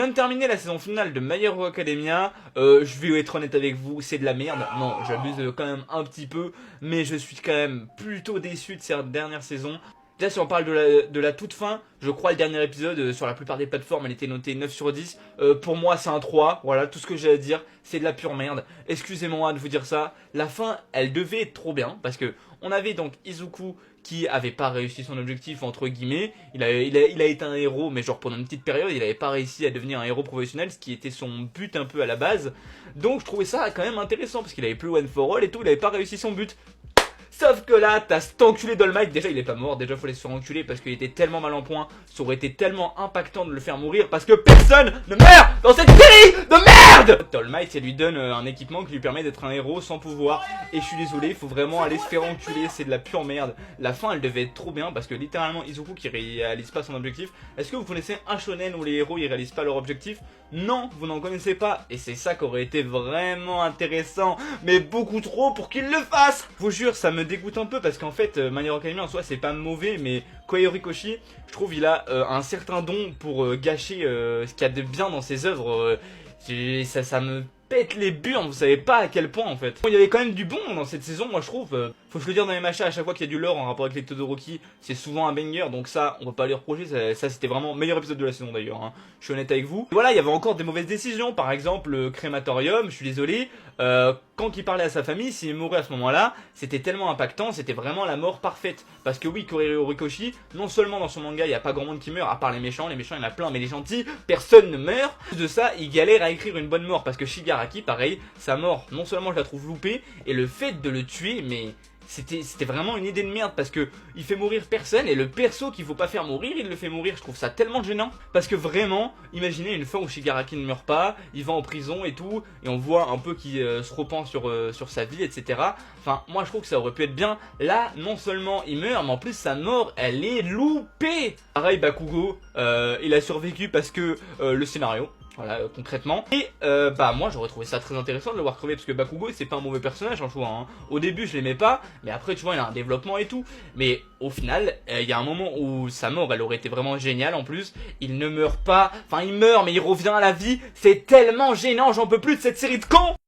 Je viens de terminer la saison finale de My Hero Academia, je vais être honnête avec vous, c'est de la merde. Non, j'abuse quand même un petit peu, mais je suis quand même plutôt déçu de cette dernière saison. Déjà si on parle de la toute fin, je crois le dernier épisode sur la plupart des plateformes elle était notée 9 sur 10. Pour moi c'est un 3, voilà tout ce que j'ai à dire, c'est de la pure merde. Excusez-moi de vous dire ça, la fin elle devait être trop bien parce que on avait donc Izuku qui avait pas réussi son objectif entre guillemets. Il a été un héros mais genre pendant une petite période il avait pas réussi à devenir un héros professionnel, ce qui était son but un peu à la base. Donc je trouvais ça quand même intéressant parce qu'il avait plus One for All et tout, il avait pas réussi son but. Sauf que là, t'as cet enculé All Might, déjà il est pas mort, déjà faut se faire enculer parce qu'il était tellement mal en point, ça aurait été tellement impactant de le faire mourir parce que personne ne meurt dans cette série de merde. All Might, il lui donne un équipement qui lui permet d'être un héros sans pouvoir, et je suis désolé, il faut vraiment aller se faire enculer, c'est de la pure merde. La fin elle devait être trop bien parce que littéralement Izuku qui réalise pas son objectif. Est-ce que vous connaissez un shonen où les héros ils réalisent pas leur objectif? Non, vous n'en connaissez pas, et c'est ça qui aurait été vraiment intéressant, mais beaucoup trop pour qu'il le fasse. Je vous jure, ça me dégoûte un peu parce qu'en fait My Hero Academia en soi c'est pas mauvais, mais Kohei Horikoshi je trouve il a un certain don pour gâcher ce qu'il y a de bien dans ses œuvres. Ça me pète les burnes, vous savez pas à quel point en fait. Bon, il y avait quand même du bon dans cette saison, moi je trouve. Faut se le dire dans les machins, à chaque fois qu'il y a du lore en rapport avec les Todoroki, c'est souvent un banger, donc ça on va pas les reprocher, ça c'était vraiment le meilleur épisode de la saison d'ailleurs, hein. Je suis honnête avec vous. Et voilà, il y avait encore des mauvaises décisions, par exemple Crématorium, je suis désolé, quand il parlait à sa famille, s'il mourait à ce moment-là, c'était tellement impactant, c'était vraiment la mort parfaite. Parce que oui, Kohei Horikoshi, non seulement dans son manga il n'y a pas grand monde qui meurt, à part les méchants il y en a plein, mais les gentils, personne ne meurt. En plus de ça, il galère à écrire une bonne mort, parce que Shigaraki, pareil, sa mort, non seulement je la trouve loupée, et le fait de le tuer, mais c'était vraiment une idée de merde parce que il fait mourir personne et le perso qu'il faut pas faire mourir, il le fait mourir. Je trouve ça tellement gênant parce que vraiment, imaginez une fois où Shigaraki ne meurt pas, il va en prison et tout, et on voit un peu qu'il se repent sur sa vie, etc. Enfin, moi je trouve que ça aurait pu être bien. Là, non seulement il meurt, mais en plus sa mort, elle est loupée. Pareil, Bakugo, il a survécu parce que le scénario. Voilà, concrètement. Et bah moi j'aurais trouvé ça très intéressant de le voir crever parce que Bakugo c'est pas un mauvais personnage en soi, hein. Au début je l'aimais pas, mais après tu vois il a un développement et tout. Mais au final, il y a un moment où sa mort elle aurait été vraiment géniale en plus. Il ne meurt pas, enfin il meurt mais il revient à la vie. C'est tellement gênant, j'en peux plus de cette série de cons.